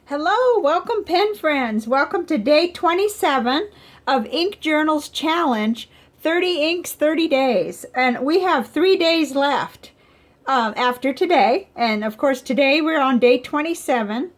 Hello, welcome pen friends. Welcome to day 27 of Ink Journals Challenge, 30 inks, 30 days. And we have 3 days left after today. And of course today we're on day 27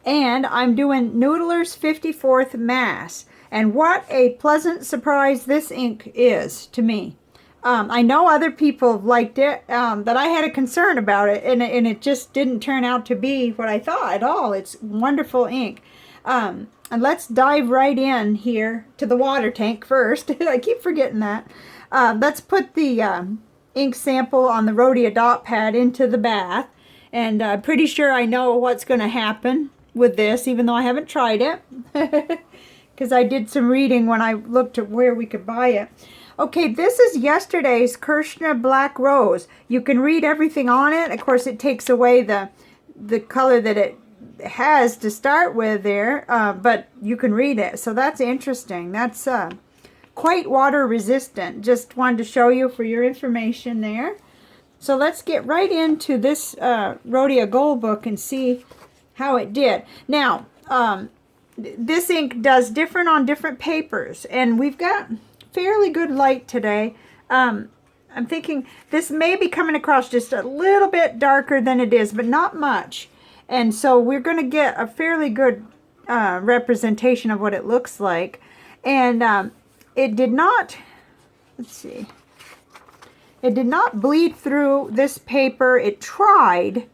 and I'm doing Noodler's 54th Mass. And what a pleasant surprise this ink is to me. I know other people liked it, but I had a concern about it, and it just didn't turn out to be what I thought at all. It's wonderful ink. And let's dive right in here to the water tank first. I keep forgetting that. Let's put the ink sample on the Rhodia dot pad into the bath, and I'm pretty sure I know what's going to happen with this, even though I haven't tried it, because I did some reading when I looked at where we could buy it. Okay, this is yesterday's Kirschner Black Rose. You can read everything on it. Of course, it takes away the color that it has to start with there, but you can read it. So that's interesting. That's quite water resistant. Just wanted to show you for your information there. So let's get right into this Rhodia Goalbook and see how it did. Now, this ink does different on different papers, and we've got fairly good light today. I'm thinking this may be coming across just a little bit darker than it is, but not much. And so we're going to get a fairly good representation of what it looks like. And it did not, let's see, it did not bleed through this paper. It tried,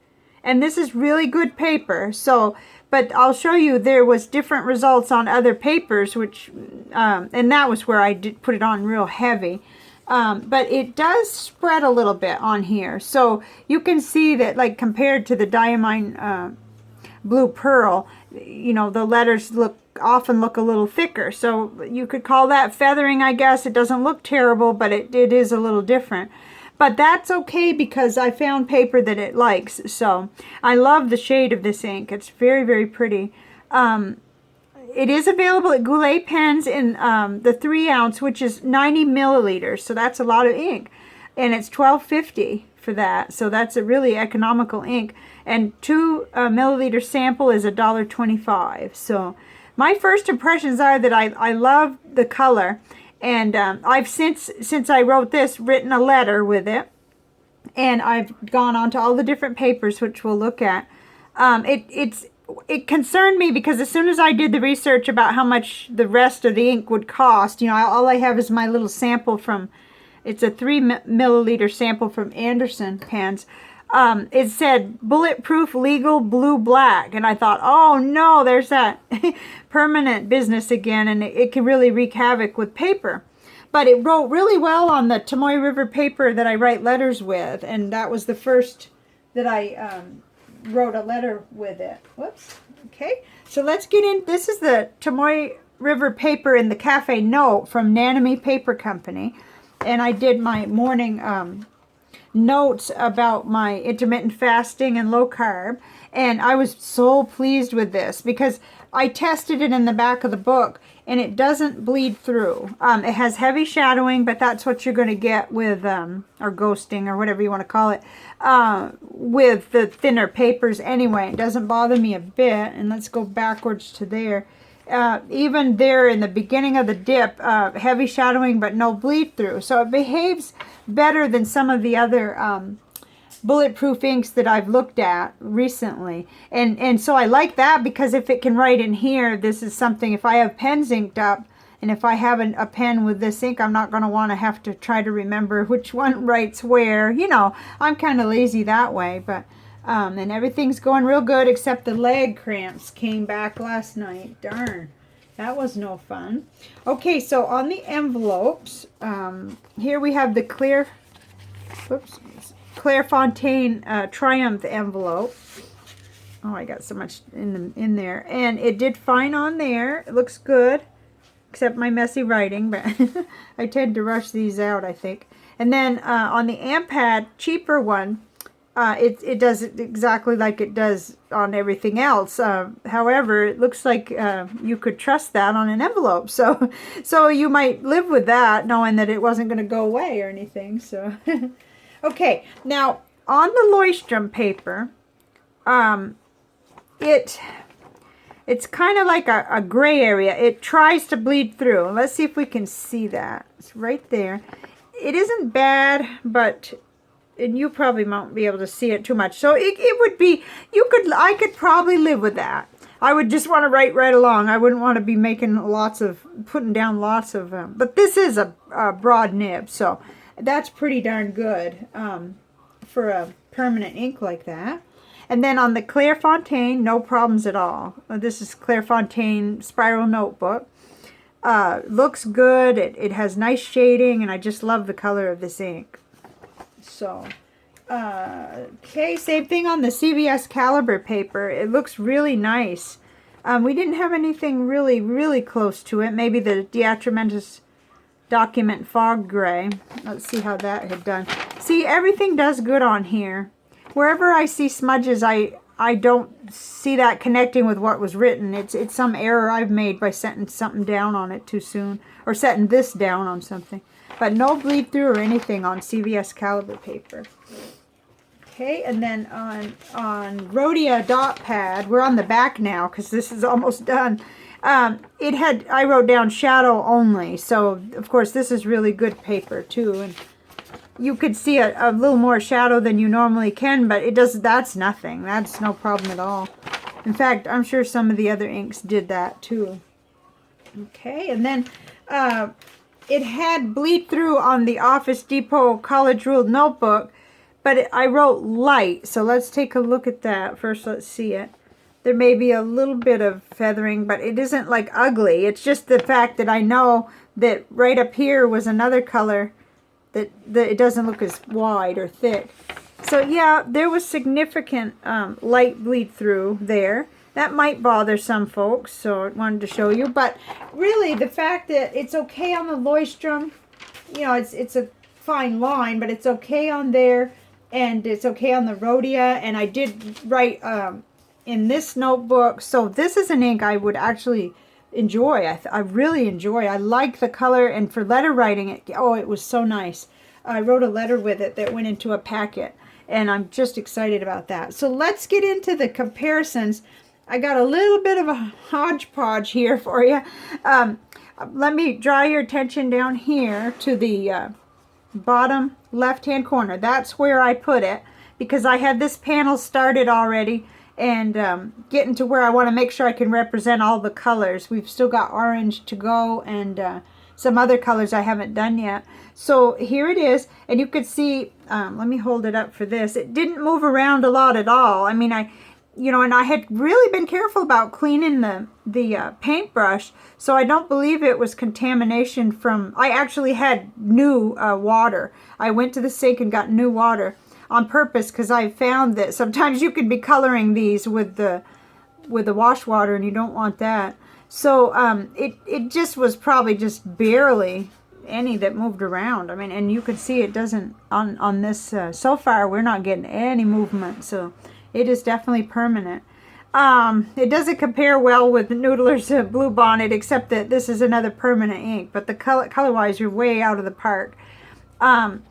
and this is really good paper. So, but I'll show you there was different results on other papers, which, and that was where I did put it on real heavy. But it does spread a little bit on here. So you can see that, like, compared to the Diamine Blue Pearl, you know, the letters often look a little thicker. So you could call that feathering, I guess. It doesn't look terrible, but it is a little different. But that's okay because I found paper that it likes. So I love the shade of this ink. It's very, very pretty. It is available at Goulet Pens in the 3 ounce, which is 90 milliliters. So that's a lot of ink. And it's $12.50 for that. So that's a really economical ink. And 2 milliliter sample is $1.25. So my first impressions are that I love the color. And I've since I wrote this, written a letter with it, and I've gone on to all the different papers, which we'll look at. It concerned me because as soon as I did the research about how much the rest of the ink would cost, you know, all I have is my little sample from, it's a 3 milliliter sample from Anderson Pens. It said bulletproof legal blue black, and I thought, oh no, there's that permanent business again, and it can really wreak havoc with paper. But it wrote really well on the Tomoe River Paper that I write letters with, and that was the first that I wrote a letter with it. Whoops. Okay, so let's get in. This is the Tomoe River Paper in the Cafe Note from Nanami Paper Company, and I did my morning notes about my intermittent fasting and low carb, and I was so pleased with this because I tested it in the back of the book and it doesn't bleed through. It has heavy shadowing, but that's what you're going to get with or ghosting or whatever you want to call it, with the thinner papers anyway. It doesn't bother me a bit. And let's go backwards to there. Even there in the beginning of the dip, heavy shadowing but no bleed through. So it behaves better than some of the other bulletproof inks that I've looked at recently. And so I like that because if it can write in here, this is something, if I have pens inked up, and if I have a pen with this ink, I'm not going to want to have to try to remember which one writes where. You know, I'm kind of lazy that way, but and everything's going real good except the leg cramps came back last night. Darn, that was no fun. Okay, so on the envelopes, here we have the Clairefontaine Triumph envelope. Oh, I got so much in there, and it did fine on there. It looks good, except my messy writing, but I tend to rush these out, I think. And then on the Ampad cheaper one, it does it exactly like it does on everything else. However, it looks like you could trust that on an envelope. So you might live with that, knowing that it wasn't going to go away or anything. So, okay. Now, on the Leuchtturm paper, It's kind of like a gray area. It tries to bleed through. Let's see if we can see that. It's right there. It isn't bad, but and you probably won't be able to see it too much. So it would be, I could probably live with that. I would just want to write right along. I wouldn't want to be making putting down lots of, but this is a broad nib, so that's pretty darn good for a permanent ink like that. And then on the Clairefontaine, no problems at all. This is Clairefontaine Spiral Notebook. Looks good. It has nice shading, and I just love the color of this ink. So, okay, same thing on the CVS Caliber paper. It looks really nice. We didn't have anything really, really close to it. Maybe the Diatramentus Document Fog Gray. Let's see how that had done. See, everything does good on here. Wherever I see smudges, I don't see that connecting with what was written. It's some error I've made by setting something down on it too soon, or setting this down on something. But no bleed through or anything on CVS Caliber paper. Okay, and then on Rhodia dot pad, we're on the back now because this is almost done. I wrote down shadow only, so of course this is really good paper too, and you could see a little more shadow than you normally can, but that's nothing. That's no problem at all. In fact, I'm sure some of the other inks did that too. Okay, and then it had bleed through on the Office Depot College Ruled Notebook, but I wrote light, so let's take a look at that. First, let's see it. There may be a little bit of feathering, but it isn't like ugly. It's just the fact that I know that right up here was another color that it doesn't look as wide or thick. So yeah, there was significant light bleed through there. That might bother some folks, so I wanted to show you. But really, the fact that it's okay on the Leuchtturm, you know, it's a fine line, but it's okay on there, and it's okay on the Rhodia. And I did write in this notebook, so this is an ink I would actually enjoy. I really enjoy. I like the color, and for letter writing, it was so nice. I wrote a letter with it that went into a packet, and I'm just excited about that. So let's get into the comparisons. I got a little bit of a hodgepodge here for you. Let me draw your attention down here to the bottom left-hand corner. That's where I put it, because I had this panel started already, and getting to where I want to make sure I can represent all the colors. We've still got orange to go, and some other colors I haven't done yet. So here it is, and you could see, let me hold it up for this. It didn't move around a lot at all. I mean, and I had really been careful about cleaning the paintbrush, so I don't believe it was contamination from, I actually had new water. I went to the sink and got new water on purpose, because I found that sometimes you could be coloring these with the wash water, and you don't want that. So it just was probably just barely any that moved around. I mean, and you could see it doesn't on this. So far, we're not getting any movement, so it is definitely permanent. It doesn't compare well with Noodler's Blue Bonnet, except that this is another permanent ink, but the color-wise, you're way out of the park. Fountain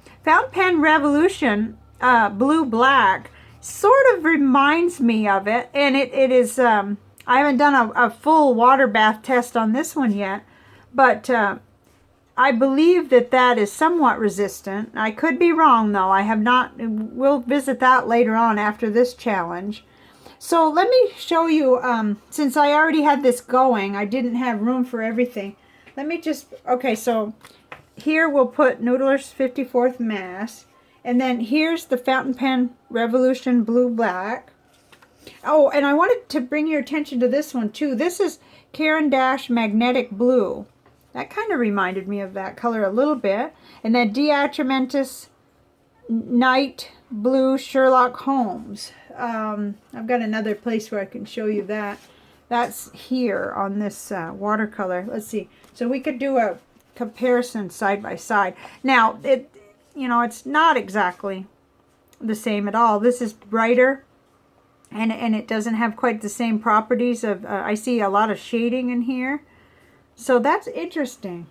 Pen Revolution Blue Black sort of reminds me of it, and it is, I haven't done a full water bath test on this one yet, but I believe that is somewhat resistant. I could be wrong, though. I have not. We'll visit that later on after this challenge. So let me show you, since I already had this going, I didn't have room for everything. Let me just, okay, so here we'll put Noodler's 54th Mass, and then here's the Fountain Pen Revolution Blue Black. Oh, and I wanted to bring your attention to this one, too. This is Caran d'Ache Magnetic Blue. That kind of reminded me of that color a little bit. And then Diatramentus Night Blue Sherlock Holmes. I've got another place where I can show you that. That's here on this watercolor. Let's see. So we could do a comparison side by side. Now, it's not exactly the same at all. This is brighter, and it doesn't have quite the same properties of, I see a lot of shading in here. So that's interesting.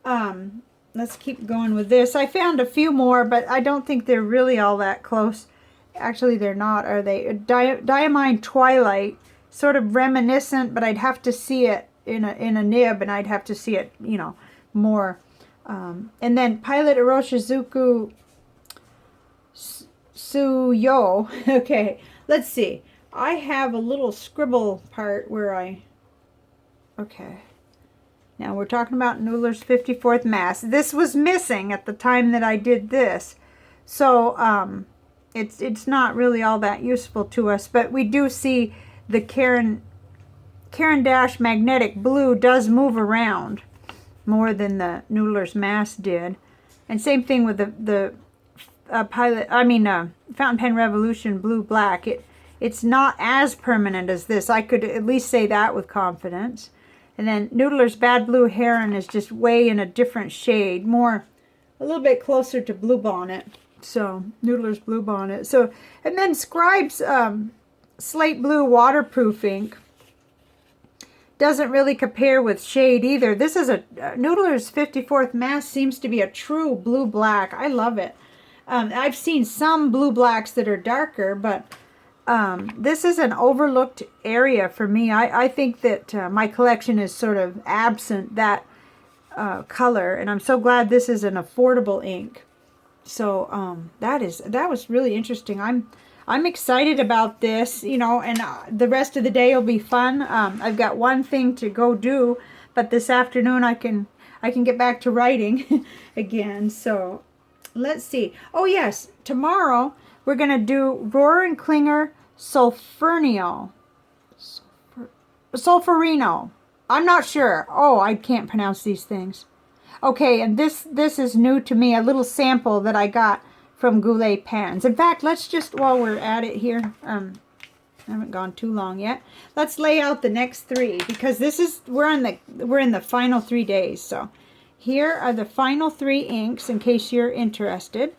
Let's keep going with this. I found a few more, but I don't think they're really all that close. Actually, they're not, are they? Diamine Twilight sort of reminiscent, but I'd have to see it in a nib, and I'd have to see it, you know, more. And then Pilot Iroshizuku Suyo. Okay, let's see. I have a little scribble part where okay. Now we're talking about Noodler's 54th Mass. This was missing at the time that I did this. So it's not really all that useful to us, but we do see the Caran d'Ache magnetic blue does move around more than the Noodler's Mass did. And same thing with the Fountain Pen Revolution blue black. It's not as permanent as this. I could at least say that with confidence. And then Noodler's Bad Blue Heron is just way in a different shade, a little bit closer to Blue Bonnet. So Noodler's Blue Bonnet. So, and then Scribe's Slate Blue Waterproof ink doesn't really compare with shade either. This is Noodler's 54th Mass seems to be a true blue black. I love it. I've seen some blue blacks that are darker, but this is an overlooked area for me. I think that my collection is sort of absent that color, and I'm so glad this is an affordable ink. So that was really interesting. I'm excited about this, you know, and the rest of the day will be fun. I've got one thing to go do, but this afternoon I can get back to writing again. So let's see. Oh yes, tomorrow we're gonna do Rohrer & Klinger Sulfurino. Sulfurino. I'm not sure. Oh, I can't pronounce these things. Okay, and this is new to me, a little sample that I got from Goulet Pens. In fact, let's just, while we're at it here, I haven't gone too long yet. Let's lay out the next three, because we're in the final 3 days. So here are the final 3 inks in case you're interested.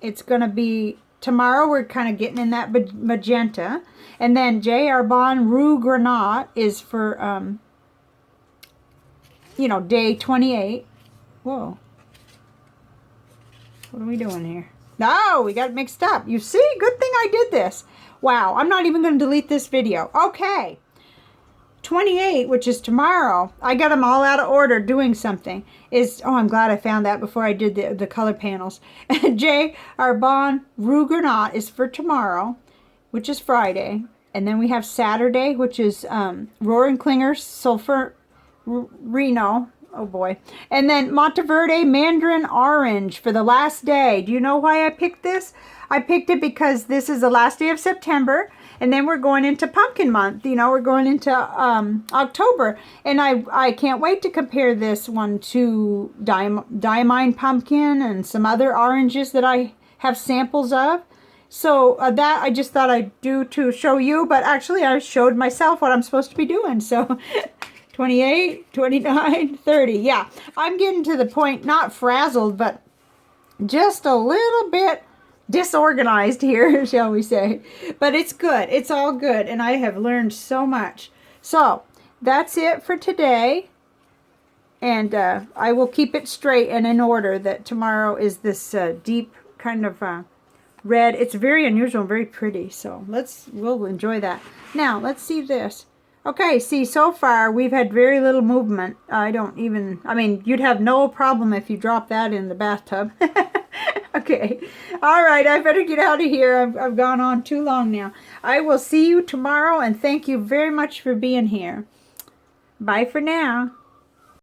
It's going to be tomorrow. We're kind of getting in that magenta, and then J. Arbonne Rue Granat is for you know, day 28. Whoa. What are we doing here? No, we got it mixed up. You see? Good thing I did this. Wow, I'm not even going to delete this video. Okay. 28, which is tomorrow. I got them all out of order doing something. Oh, I'm glad I found that before I did the color panels. J. Arbonne Rue Granat is for tomorrow, which is Friday. And then we have Saturday, which is Rohrer & Klinger Sulfurino. Oh boy. And then Monteverde Mandarin Orange for the last day. Do you know why I picked this? I picked it because this is the last day of September, and then we're going into pumpkin month. You know, we're going into October, and I can't wait to compare this one to Diamine Pumpkin and some other oranges that I have samples of. So that I just thought I'd do to show you, but actually I showed myself what I'm supposed to be doing. So 28, 29, 30. Yeah, I'm getting to the point, not frazzled, but just a little bit disorganized here, shall we say. But it's good. It's all good, and I have learned so much. So that's it for today, and I will keep it straight and in order that tomorrow is this deep kind of red. It's very unusual and very pretty, so we'll enjoy that. Now, let's see this. Okay, see, so far we've had very little movement. I mean, you'd have no problem if you dropped that in the bathtub. Okay, all right, I better get out of here. I've gone on too long now. I will see you tomorrow, and thank you very much for being here. Bye for now.